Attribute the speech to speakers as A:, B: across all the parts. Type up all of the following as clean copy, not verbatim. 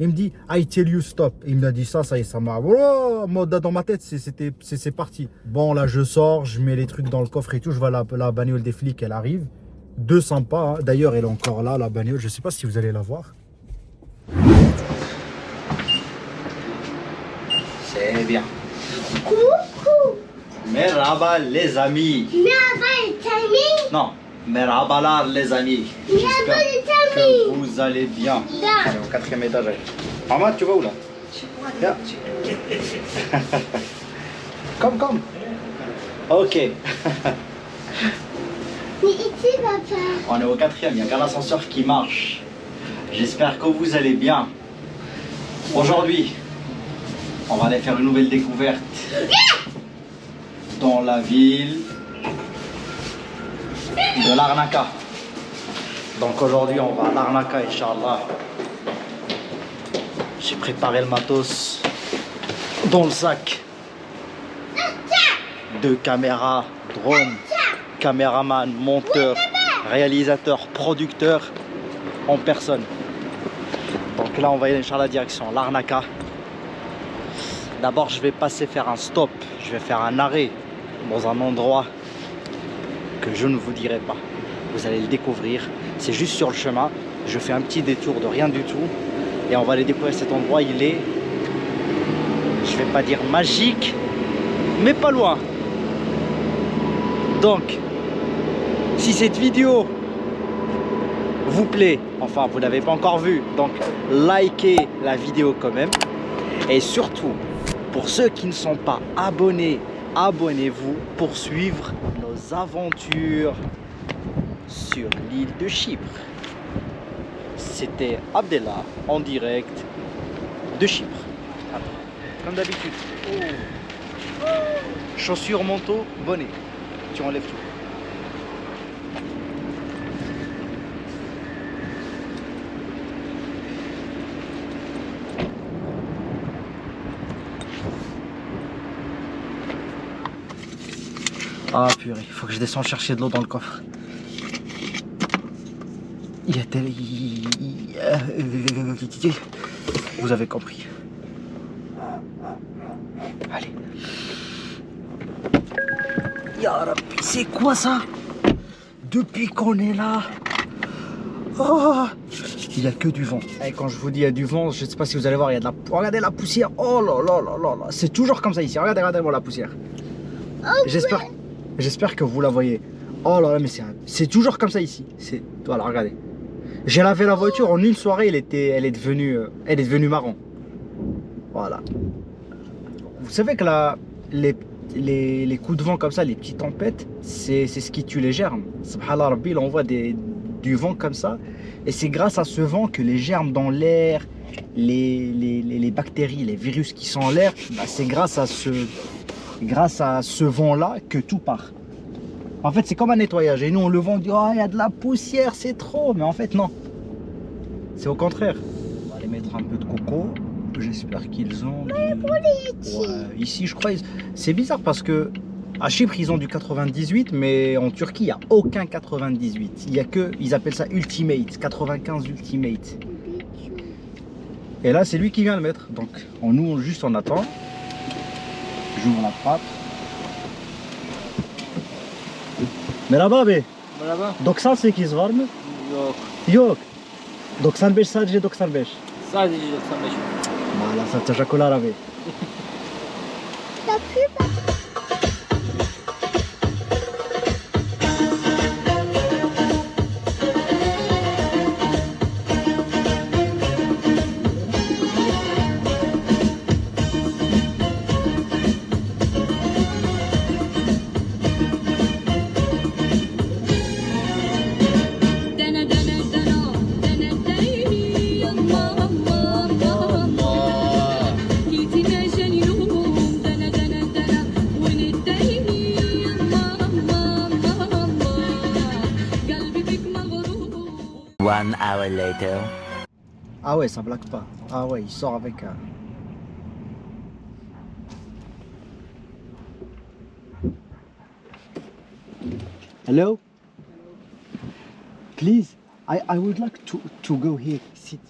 A: Il me dit, I tell you stop. Il me a dit ça y est, ça m'a. Oh, mode dans ma tête, c'est parti. Bon, là, je sors, je mets les trucs dans le coffre et tout. Je vois la bagnole des flics, elle arrive. 200 pas. Hein. D'ailleurs, elle est encore là, la bagnole. Je sais pas si vous allez la voir. C'est bien.
B: Coucou.
A: Merhaba les amis.
B: Merhaba les amis.
A: Non, merhaba les amis.
B: Merhaba les
A: Que
B: amis.
A: vous allez bien.
B: Là.
A: Allez, au 4e étage. Allez. Maman, tu vas où là? Viens. Come. Ok.
B: Mais ici, papa.
A: On est au 4e, il n'y a qu'un ascenseur qui marche. J'espère que vous allez bien. Aujourd'hui, on va aller faire une nouvelle découverte dans la ville de Larnaca. Donc aujourd'hui, on va à Larnaca, Inch'Allah. J'ai préparé le matos dans le sac. 2 caméras, drone, caméraman, monteur, réalisateur, producteur en personne. Donc là, on va y aller, Inch'Allah, direction Larnaca. D'abord, je vais passer faire un stop. Je vais faire un arrêt dans un endroit que je ne vous dirai pas. Vous allez le découvrir. C'est juste sur le chemin. Je fais un petit détour de rien du tout. Et on va aller découvrir cet endroit. Il est, je vais pas dire magique, mais pas loin. Donc, si cette vidéo vous plaît, enfin vous l'avez pas encore vue, donc likez la vidéo quand même. Et surtout, pour ceux qui ne sont pas abonnés, abonnez-vous pour suivre nos aventures sur l'île de Chypre. C'était Abdellah en direct de Chypre. Comme d'habitude. Oh. Chaussures, manteau, bonnet. Tu enlèves tout. Ah purée, il faut que je descende chercher de l'eau dans le coffre. Vous avez compris. Allez. Ya Rabbi, c'est quoi ça? Depuis qu'on est là, oh, il n'y a que du vent. Et quand je vous dis il y a du vent, je ne sais pas si vous allez voir, il y a de la... Regardez la poussière. Oh là là là là là. C'est toujours comme ça ici. Regardez-moi la poussière. J'espère que vous la voyez. Oh là là, mais c'est toujours comme ça ici. Voilà, regardez. J'ai lavé la voiture en une soirée, elle est devenue marron. Voilà. Vous savez que les coups de vent comme ça, les petites tempêtes, c'est ce qui tue les germes. Subhanallah Rabbi, il envoie du vent comme ça. Et c'est grâce à ce vent que les germes dans l'air, les bactéries, les virus qui sont en l'air, bah, c'est grâce à ce vent-là que tout part. En fait, c'est comme un nettoyage. Et nous, on le vend, on dit, oh, il y a de la poussière, c'est trop. Mais en fait, non. C'est au contraire. On va aller mettre un peu de coco. J'espère qu'ils ont du... Ouais, ici, je crois... C'est bizarre parce que à Chypre, ils ont du 98, mais en Turquie, il n'y a aucun 98. Il y a que... Ils appellent ça Ultimate, 95 Ultimate. Et là, c'est lui qui vient le mettre. Donc, nous, juste on attend. J'ouvre la trappe. Merhaba abi.
C: Merhaba.
A: 98 var mı?
C: Yok.
A: Yok. 95 sadece 95.
C: Sadece 95.
A: Voilà, ça te chocolat abi.
B: T'as plu, papa?
D: One hour later.
A: Ah ouais, ça blague pas. Ah ouais, il sort avec un... Hello? Please, I would like to go here. Sit.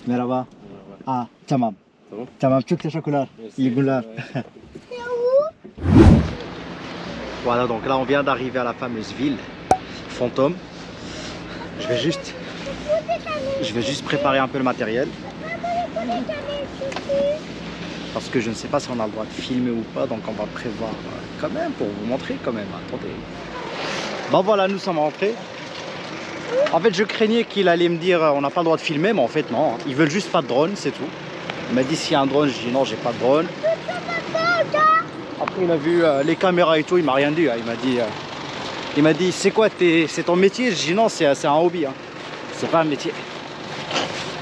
A: Merhaba. Ah, tamam. Tamam, çok teşekkürler. İyi günler.
B: C'est où?
A: Voilà, donc là on vient d'arriver à la fameuse ville fantôme. Je vais juste préparer un peu le matériel parce que je ne sais pas si on a le droit de filmer ou pas, donc on va prévoir quand même pour vous montrer quand même. Attendez. Bon voilà, nous sommes rentrés. En fait, je craignais qu'il allait me dire on n'a pas le droit de filmer, mais en fait non, ils veulent juste pas de drone, c'est tout. Il m'a dit s'il y a un drone, je dis non, j'ai pas de drone. Après il a vu les caméras et tout, il m'a rien dit. Hein. Il m'a dit c'est quoi, c'est ton métier? Je dis non, c'est un hobby, hein. C'est pas un métier.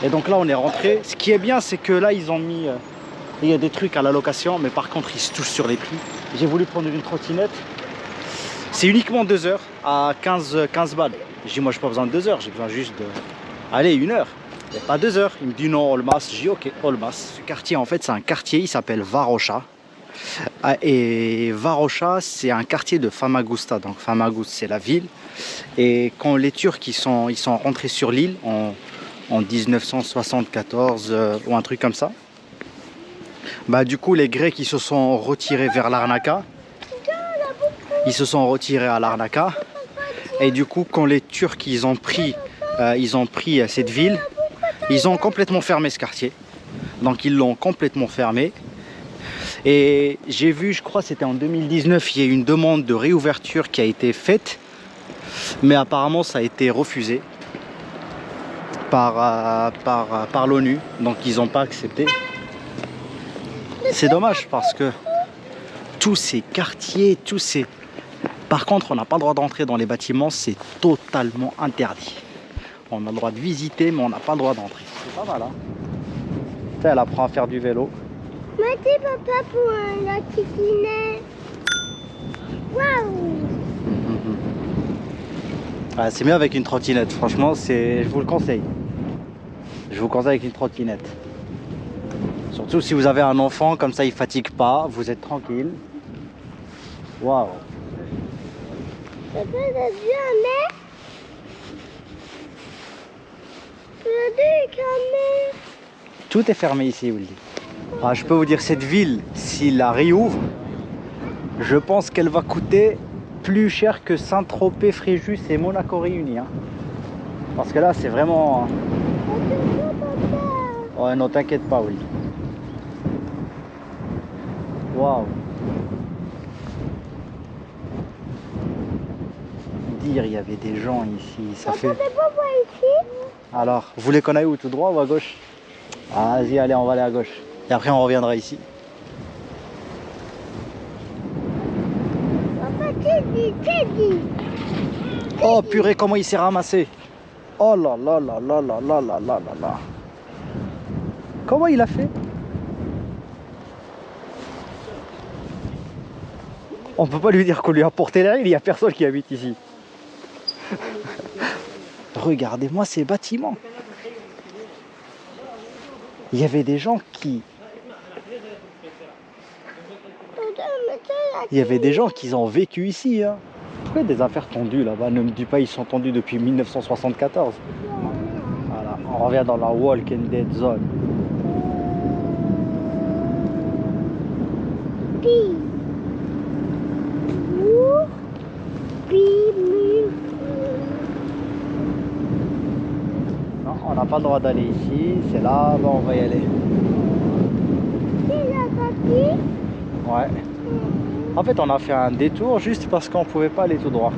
A: Et donc là on est rentré. Ce qui est bien, c'est que là ils ont mis, il y a des trucs à la location, mais par contre ils se touchent sur les prix. J'ai voulu prendre une trottinette. C'est uniquement 2 heures à 15 balles. Je dis moi j'ai pas besoin de 2 heures, j'ai besoin juste de, allez, 1 heure. Il n'y a pas 2 heures. Il me dit non, Olmas. Je dis ok, Olmas. Ce quartier en fait c'est un quartier, il s'appelle Varosha. Et Varosha c'est un quartier de Famagusta. Donc Famagusta c'est la ville. Et quand les Turcs ils sont rentrés sur l'île en 1974 ou un truc comme ça, bah du coup les Grecs ils se sont retirés vers Larnaca. Ils se sont retirés à Larnaca. Et du coup quand les Turcs ils ont pris cette ville, ils ont complètement fermé ce quartier. Donc ils l'ont complètement fermé. Et j'ai vu, je crois c'était en 2019, il y a eu une demande de réouverture qui a été faite. Mais apparemment ça a été refusé par l'ONU. Donc ils n'ont pas accepté. C'est dommage parce que tous ces quartiers, Par contre on n'a pas le droit d'entrer dans les bâtiments, c'est totalement interdit. On a le droit de visiter mais on n'a pas le droit d'entrer. C'est pas mal hein. Tu sais, elle apprend à faire du vélo.
B: Merci papa pour la trottinette. Waouh!
A: Ah, c'est mieux avec une trottinette, franchement, je vous le conseille. Je vous conseille avec une trottinette. Surtout si vous avez un enfant, comme ça il fatigue pas, vous êtes tranquille. Waouh!
B: Papa, t'as vu un mec?
A: Tout est fermé ici, Willy. Ah, je peux vous dire, cette ville, s'il la réouvre, je pense qu'elle va coûter plus cher que Saint-Tropez, Fréjus et Monaco réunis. Hein. Parce que là, c'est vraiment... Ouais, non, t'inquiète pas, Willy. Waouh! Dire, il y avait des gens ici, ça fait... Alors, vous voulez qu'on aille où, tout droit ou à gauche? Ah, vas-y, allez, on va aller à gauche. Et après, on reviendra ici.
B: Papa, Teddy.
A: Oh, purée, comment il s'est ramassé. Oh là là là là là là là là là là. Comment il a fait? On peut pas lui dire qu'on lui a porté l'air, il n'y a personne qui habite ici. Regardez-moi ces bâtiments. Il y avait des gens qui... Il y avait des gens qui ont vécu ici. Hein. Pourquoi des affaires tendues là-bas? Ne me dis pas ils sont tendus depuis 1974. Voilà, on revient dans la Walking Dead Zone. Non, on n'a pas le droit d'aller ici. C'est là, bah on va y aller. Ouais. En fait, on a fait un détour juste parce qu'on pouvait pas aller tout droit.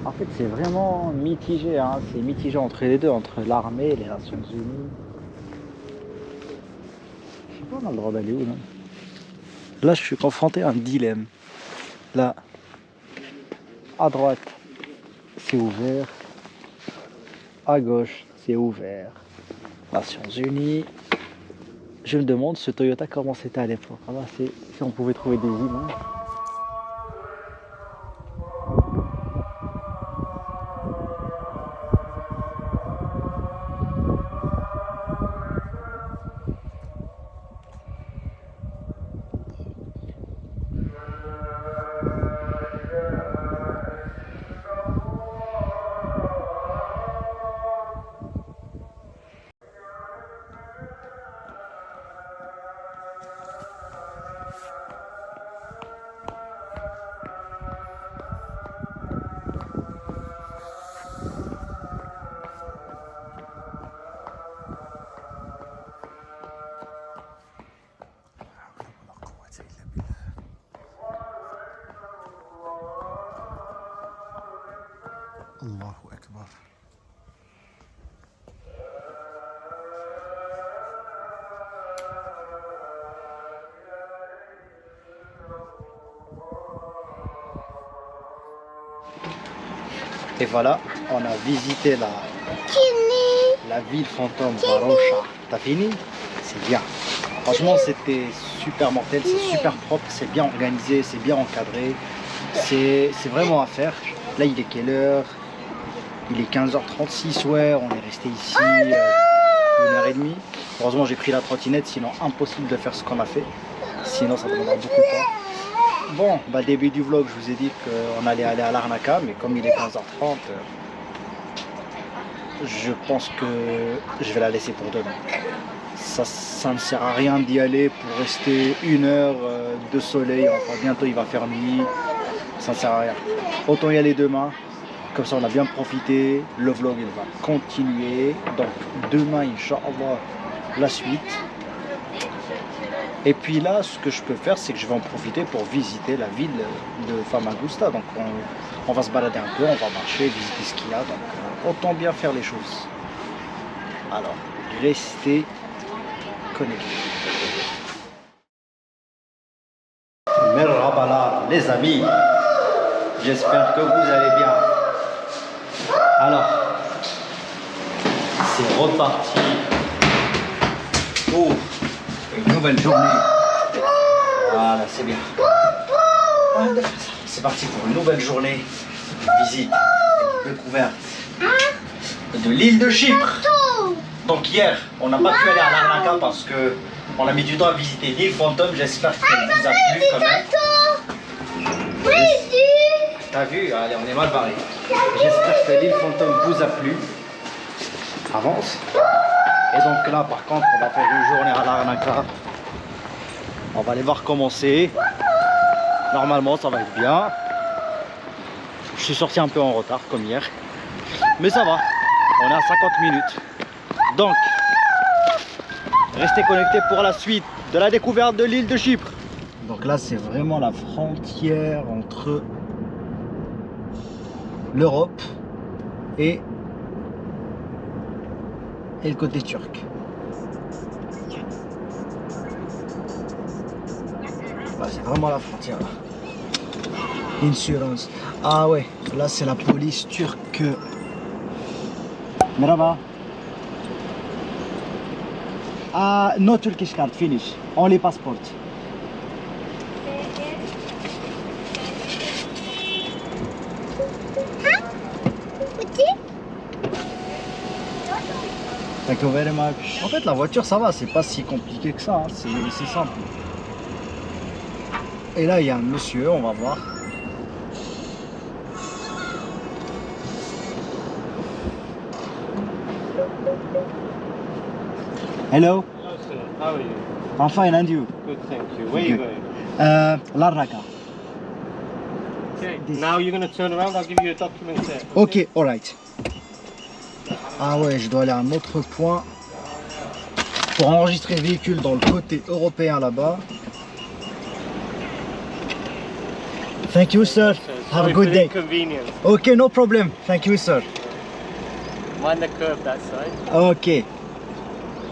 A: En fait, c'est vraiment mitigé. Hein. C'est mitigé entre les deux, entre l'armée et les Nations Unies. Je sais pas, on a le droit d'aller où là. Là, je suis confronté à un dilemme. Là, à droite, c'est ouvert. À gauche, c'est ouvert. Nations Unies. Je me demande ce Toyota comment c'était à l'époque. Ah bah, si on pouvait trouver des images. Et voilà, on a visité la ville fantôme Varosha. T'as fini? C'est bien. Franchement, c'était super mortel, c'est super propre, c'est bien organisé, c'est bien encadré. C'est vraiment à faire. Là, il est quelle heure? Il est 15h36, ouais, on est resté ici 1h30. Heureusement, j'ai pris la trottinette, sinon impossible de faire ce qu'on a fait. Sinon, ça demanderait beaucoup de temps. Bon, bah, début du vlog, je vous ai dit qu'on allait aller à Larnaca, mais comme il est 15h30, je pense que je vais la laisser pour demain. Ça ne sert à rien d'y aller pour rester 1 heure de soleil. Enfin, bientôt il va faire nuit. Ça ne sert à rien. Autant y aller demain. Comme ça, on a bien profité. Le vlog, il va continuer. Donc, demain, Inch'Allah, la suite. Et puis là, ce que je peux faire, c'est que je vais en profiter pour visiter la ville de Famagusta. Donc, on va se balader un peu, on va marcher, visiter ce qu'il y a. Donc, autant bien faire les choses. Alors, restez connectés. Merhaba les amis. J'espère que vous allez bien. Alors, c'est reparti pour une nouvelle journée. Voilà, c'est bien. C'est parti pour une nouvelle journée. Visite, découverte de l'île de Chypre. Donc hier, on n'a pas pu aller à Larnaca parce que on a mis du temps à visiter l'île fantôme. J'espère qu'elle vous a plu quand même. T'as vu? Allez, on est mal barré. J'espère que l'île fantôme vous a plu. Avance. Et donc là, par contre, on va faire une journée à Larnaca. On va aller voir comment c'est. Normalement, ça va être bien. Je suis sorti un peu en retard, comme hier. Mais ça va. On est à 50 minutes. Donc, restez connectés pour la suite de la découverte de l'île de Chypre. Donc là, c'est vraiment la frontière entre l'Europe et le côté turc. Bah, c'est vraiment la frontière là. Insurance. Ah ouais, là c'est la police turque. Merhaba. Ah, no Turkish card, finish. Only passport. Thank you very much. En fait, la voiture, ça va, c'est pas si compliqué que ça, hein. C'est simple. Et là, il y a un monsieur, on va voir. Hello.
C: Hello, sir. How are you?
A: I'm fine, and you?
C: Good, thank you. Where are you going?
A: Larnaca.
C: Okay. Now you're going to turn around. I'll give you a document there.
A: Ok, alright. Ah ouais, je dois aller à un autre point pour enregistrer le véhicule dans le côté européen là-bas. Thank you, sir. Have a good day.
C: Inconvenience.
A: Ok, no problem. Thank you, sir.
C: Mind the curve that side.
A: Ok.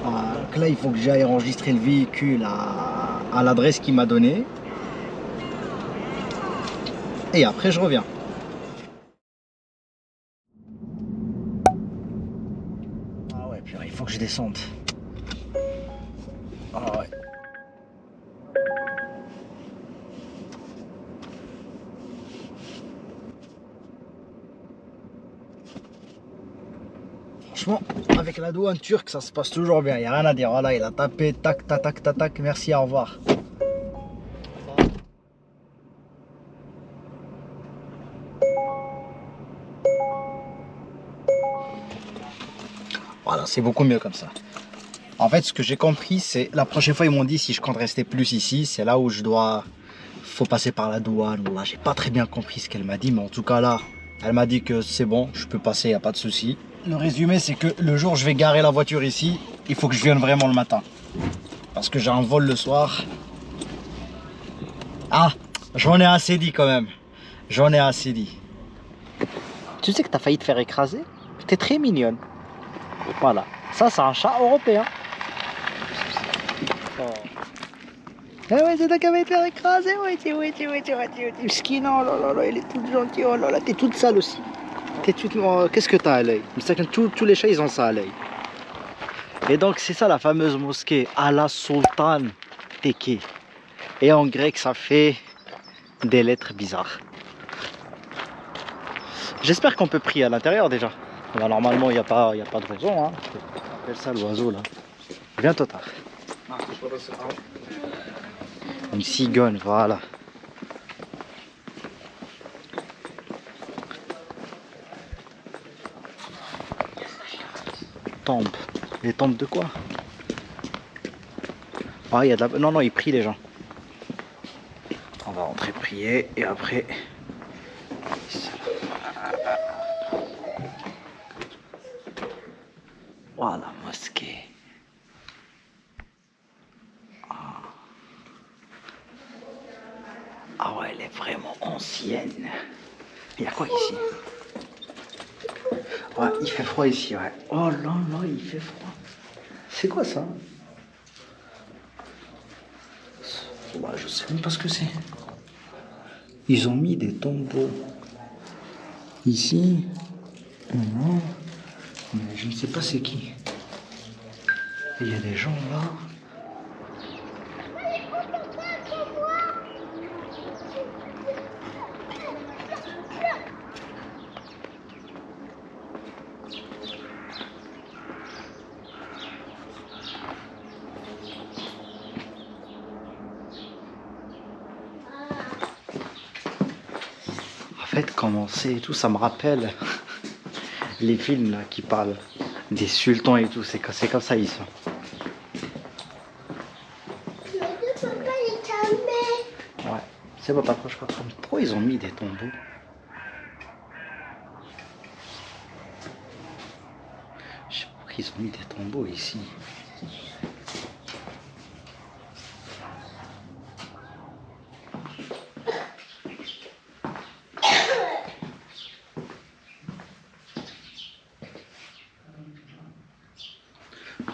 A: Ah, donc là, il faut que j'aille enregistrer le véhicule à l'adresse qu'il m'a donnée. Et après, je reviens. Ah ouais, puis il faut que je descende. Ah ouais. Franchement, avec la douane turque, ça se passe toujours bien. Il n'y a rien à dire. Voilà, il a tapé, tac, tac, tac, tac, tac. Merci, au revoir. Voilà, c'est beaucoup mieux comme ça. En fait, ce que j'ai compris, c'est la prochaine fois, ils m'ont dit si je compte rester plus ici, c'est là où je dois. Faut passer par la douane. Là, j'ai pas très bien compris ce qu'elle m'a dit, mais en tout cas là, elle m'a dit que c'est bon, je peux passer, il n'y a pas de souci. Le résumé, c'est que le jour où je vais garer la voiture ici, il faut que je vienne vraiment le matin. Parce que j'ai un vol le soir. Ah, j'en ai assez dit quand même. J'en ai assez dit. Tu sais que tu as failli te faire écraser? T'es très mignonne. Voilà. Ça, c'est un chat européen. Oh. Ah ouais, c'est toi qui vas te faire écraser. Ouais, Miskina, oh là là, elle est toute gentille. Oh là là, t'es toute sale aussi. qu'est-ce que t'as à l'œil? Tous les chats, ils ont ça à l'œil. Et donc, c'est ça la fameuse mosquée, Ala Sultan Teke. Et en grec, ça fait des lettres bizarres. J'espère qu'on peut prier à l'intérieur déjà. Bah, normalement, il n'y a pas de raison. Hein. On appelle ça l'oiseau là. Bientôt tard. Une cigogne, voilà. Tombe. Les tombes de quoi? Ah, il y a de la... Non, ils prient les gens. On va rentrer prier et après... Voilà, mosquée. Ah ouais, elle est vraiment ancienne. Il y a quoi ici? Ouais, il fait froid ici, ouais. Oh là là, il fait froid. C'est quoi ça? Ouais, je sais même pas ce que c'est. Ils ont mis des tombeaux. Ici. Non. Mais je ne sais pas c'est qui. Il y a des gens là. En fait, commencer et tout, ça me rappelle les films là qui parlent des sultans et tout, c'est comme ça ici. Ouais, c'est pas trop, je crois. Pourquoi ils ont mis des tombeaux? Je sais pas pourquoi ils ont mis des tombeaux ici.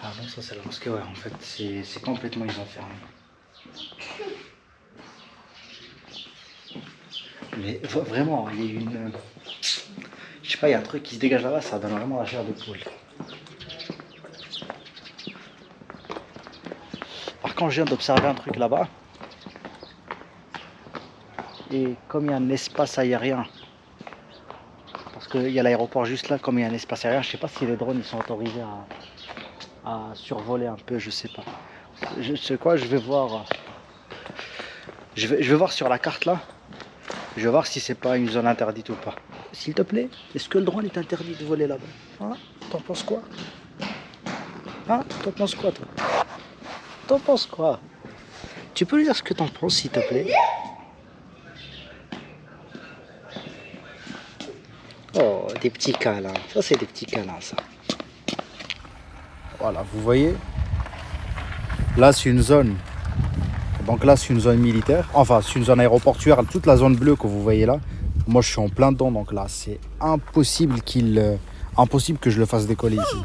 A: Ah non, ça c'est la mosquée, ouais, en fait, c'est complètement, ils ont fermé. Mais vraiment, il y a une... Je sais pas, il y a un truc qui se dégage là-bas, ça donne vraiment la chair de poule. Par contre, je viens d'observer un truc là-bas. Et comme il y a un espace aérien, parce qu'il y a l'aéroport juste là, comme il y a un espace aérien, je sais pas si les drones ils sont autorisés à survoler un peu, je sais pas. Je sais quoi, je vais voir. Je vais voir sur la carte là. Je vais voir si c'est pas une zone interdite ou pas. S'il te plaît, est-ce que le drone est interdit de voler là-bas? Hein? T'en penses quoi? Hein? T'en penses quoi toi? T'en penses quoi? Tu peux lui dire ce que t'en penses s'il te plaît? Oh, des petits câlins. Ça c'est des petits câlins ça. Voilà, vous voyez? Là c'est une zone. Donc là c'est une zone militaire. Enfin c'est une zone aéroportuaire. Toute la zone bleue que vous voyez là. Moi je suis en plein dedans. Donc là c'est impossible impossible que je le fasse décoller ici.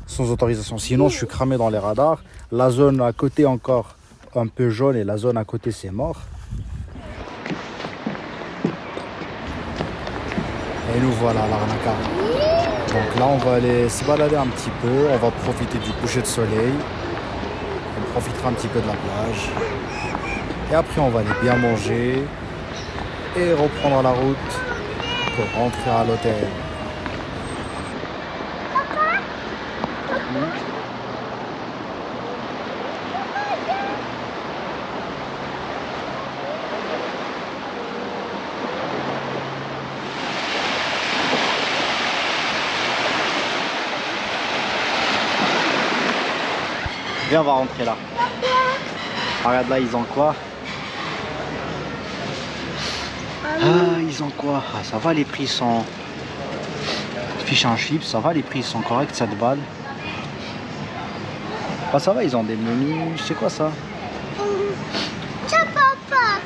A: Sans autorisation. Sinon je suis cramé dans les radars. La zone à côté encore un peu jaune. Et la zone à côté c'est mort. Et nous voilà à Larnaca. Donc là on va aller se balader un petit peu. On va profiter du coucher de soleil. On profitera un petit peu de la plage. Et après on va aller bien manger. Et reprendre la route pour rentrer à l'hôtel. Viens, on va rentrer là. Regarde là, ils ont quoi? Ah, ils ont quoi? Ah, ça va, les prix sont... Fish and chips, ça va, les prix sont corrects, 7 balles. Ah, ça va, ils ont des menus. C'est quoi ça?
B: Ça, papa.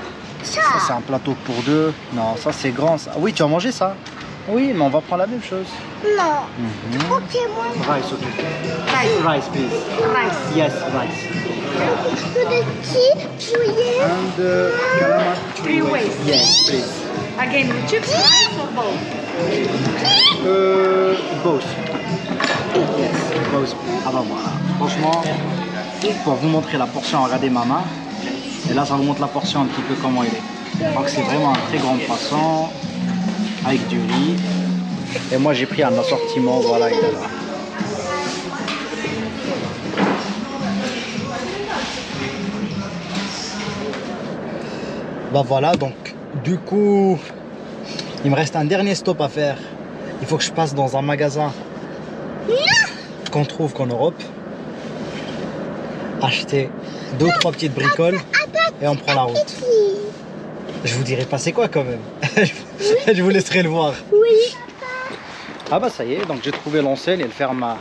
A: Ça, c'est un plateau pour deux. Non, ça, c'est grand. Ça. Oui, tu as mangé ça? Oui, mais on va prendre la même chose.
B: Non.
A: Mm-hmm.
B: Ok, moi.
A: Rice, okay. Rice, please.
B: Rice.
A: Yes, rice.
B: For the tea,
A: And calamari.
E: 3 ways.
A: Yes, please.
E: Again, with chips, rice or both?
A: Both. Yes, both. Ah bah voilà. Franchement, pour vous montrer la portion, regardez ma main. Et là, ça vous montre la portion un petit peu comment il est. Donc c'est vraiment un très grand poisson avec du riz. Et moi, j'ai pris un assortiment. Voilà, il est là. Bah voilà, donc du coup, il me reste un dernier stop à faire. Il faut que je passe dans un magasin qu'on trouve qu'en Europe, acheter 2 ou 3 petites bricoles et on prend la route. Je vous dirai pas c'est quoi quand même. Je vous laisserai le voir.
B: Oui.
A: Ah bah ça y est, donc j'ai trouvé l'enseigne, elle ferme à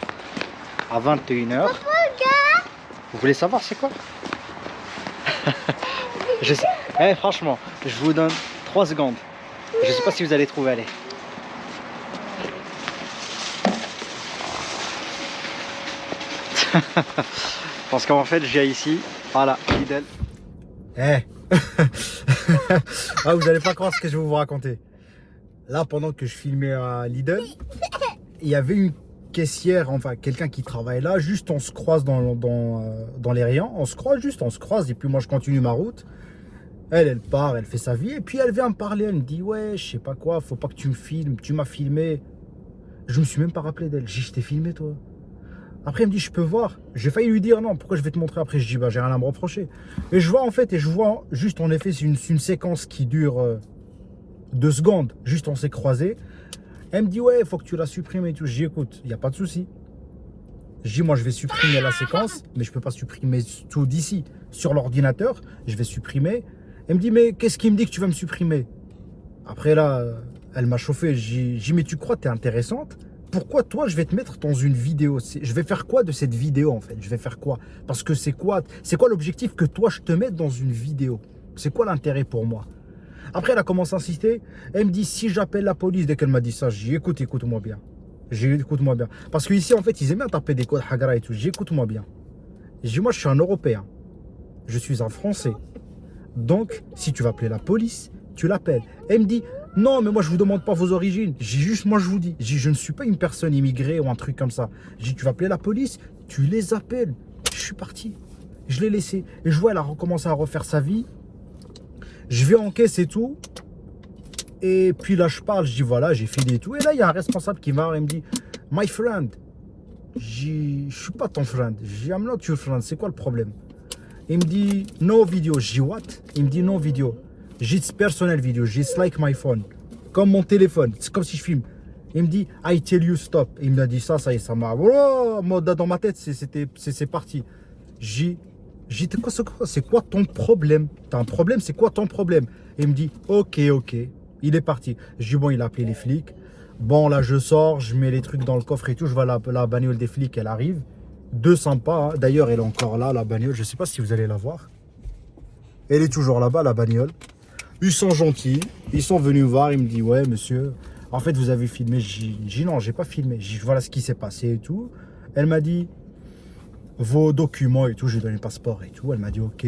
A: 21h. Vous voulez savoir c'est quoi? Je sais. Eh, franchement, je vous donne 3 secondes. Je sais pas si vous allez trouver, allez. Parce qu'en fait, j'ai ici, voilà, Lidl. Eh ah, vous allez pas croire ce que je vais vous raconter. Là, pendant que je filmais à Lidl, il y avait une caissière, enfin quelqu'un qui travaille là, juste on se croise dans les rayons, on se croise, et puis moi je continue ma route. Elle part, elle fait sa vie, et puis elle vient me parler, elle me dit ouais, je sais pas quoi, faut pas que tu me filmes, tu m'as filmé. Je me suis même pas rappelé d'elle, j'ai dit je t'ai filmé toi. Après elle me dit je peux voir, j'ai failli lui dire non, pourquoi je vais te montrer, après je dis bah j'ai rien à me reprocher. Et je vois en fait, juste en effet, c'est une séquence qui dure 2 secondes, juste on s'est croisés. Elle me dit ouais, faut que tu la supprimes et tout. Je dis écoute, il n'y a pas de souci. Je dis moi je vais supprimer la séquence, mais je peux pas supprimer tout d'ici. Sur l'ordinateur, je vais supprimer. Elle me dit mais qu'est-ce qui me dit que tu vas me supprimer? Après là, elle m'a chauffé. J'ai dit mais tu crois que tu es intéressante? Pourquoi toi je vais te mettre dans une vidéo? Je vais faire quoi de cette vidéo en fait? Je vais faire quoi? Parce que c'est quoi l'objectif que toi je te mette dans une vidéo? C'est quoi l'intérêt pour moi? Après, elle a commencé à insister. Elle me dit, si j'appelle la police, dès qu'elle m'a dit ça, j'ai dit, écoute-moi bien. J'ai dit, écoute-moi bien. Parce qu'ici, en fait, ils aiment bien taper des codes Hagra et tout. J'ai dit, écoute-moi bien. J'ai dit, moi, je suis un Européen. Je suis un Français. Donc, si tu vas appeler la police, tu l'appelles. Elle me dit, non, mais moi, je vous demande pas vos origines. J'ai juste, moi, je vous dis. J'ai dit, je ne suis pas une personne immigrée ou un truc comme ça. J'ai dit, tu vas appeler la police, tu les appelles. Je suis parti. Je l'ai laissé. Et je vois, elle a recommencé à refaire sa vie. Je vais en caisse et tout. Et puis là, je parle, je dis voilà, j'ai fini et tout. Et là, il y a un responsable qui va et me dit, my friend. Je suis pas ton friend. Je dis, I'm not your friend. C'est quoi le problème? Il me dit, no video. Je dis, what? Il me dit, no video. J'ai it's personnel vidéo. J'ai it's like my phone. Comme mon téléphone. C'est comme si je filme. Il me dit, I tell you stop. Il m'a dit ça y est, ça m'a. Oh, dans ma tête, c'est parti. J'ai c'est quoi ton problème? T'as un problème, c'est quoi ton problème? Et il me dit, ok. Il est parti. Je dis, bon, il a appelé les flics. Bon, là, je sors, je mets les trucs dans le coffre et tout. Je vois la bagnole des flics, elle arrive. 2 sympas. Hein. D'ailleurs, elle est encore là, la bagnole. Je sais pas si vous allez la voir. Elle est toujours là-bas, la bagnole. Ils sont gentils. Ils sont venus voir. Ils me disent, ouais, monsieur, en fait, vous avez filmé. Je dis, non, j'ai pas filmé. Je dis, voilà ce qui s'est passé et tout. Elle m'a dit, vos documents et tout, j'ai donné le passeport et tout. Elle m'a dit, ok,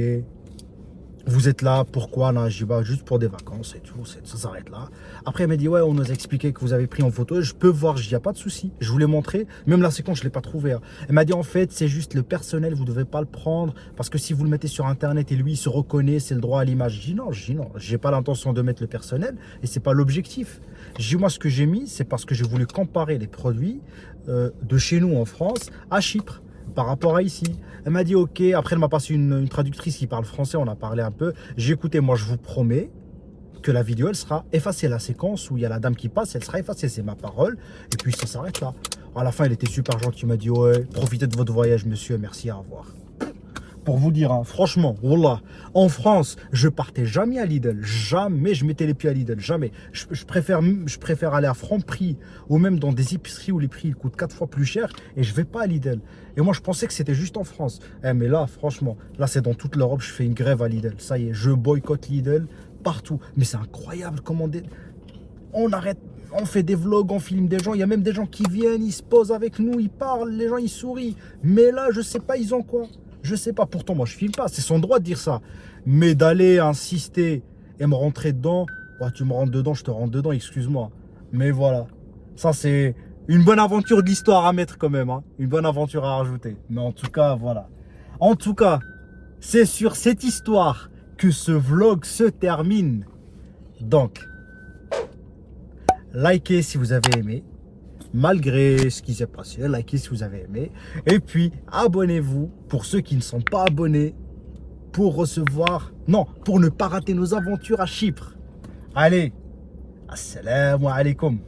A: vous êtes là, pourquoi? Là, je dis, bah, juste pour des vacances et tout, ça s'arrête là. Après, elle m'a dit, ouais, on nous a expliqué que vous avez pris en photo. Je peux voir, je dis, il n'y a pas de souci. Je vous l'ai montré, même la séquence, je ne l'ai pas trouvé. Hein. Elle m'a dit, en fait, c'est juste le personnel, vous ne devez pas le prendre, parce que si vous le mettez sur Internet et lui, il se reconnaît, c'est le droit à l'image. Je dis, non, j'ai pas l'intention de mettre le personnel, et c'est pas l'objectif. Je dis, moi, ce que j'ai mis, c'est parce que j'ai voulu comparer les produits de chez nous en France à Chypre. Par rapport à ici. Elle m'a dit ok, après elle m'a passé une traductrice qui parle français, on a parlé un peu. J'ai écouté, moi je vous promets que la vidéo elle sera effacée, la séquence où il y a la dame qui passe, elle sera effacée, c'est ma parole. Et puis ça s'arrête là. À la fin elle était super gentille, elle m'a dit ouais, profitez de votre voyage monsieur, merci, au revoir. Pour vous dire, hein, franchement, wallah, en France, je partais jamais à Lidl, jamais je mettais les pieds à Lidl, jamais. Je préfère aller à Franprix ou même dans des épiceries où les prix ils coûtent 4 fois plus cher et je vais pas à Lidl. Et moi, je pensais que c'était juste en France. Mais là, franchement, là, c'est dans toute l'Europe, je fais une grève à Lidl. Ça y est, je boycotte Lidl partout. Mais c'est incroyable comment on arrête. On fait des vlogs, on filme des gens. Il y a même des gens qui viennent, ils se posent avec nous, ils parlent, les gens, ils sourient. Mais là, je sais pas, ils ont quoi? Je sais pas, pourtant moi je filme pas, c'est son droit de dire ça. Mais d'aller insister et me rentrer dedans, ouais, tu me rentres dedans, je te rentre dedans, excuse-moi. Mais voilà. Ça, c'est une bonne aventure de l'histoire à mettre quand même. Hein. Une bonne aventure à rajouter. Mais en tout cas, voilà. En tout cas, c'est sur cette histoire que ce vlog se termine. Donc, likez si vous avez aimé. Malgré ce qui s'est passé, likez si vous avez aimé. Et puis, abonnez-vous pour ceux qui ne sont pas abonnés. Pour recevoir... Non, pour ne pas rater nos aventures à Chypre. Allez, assalamu alaikum.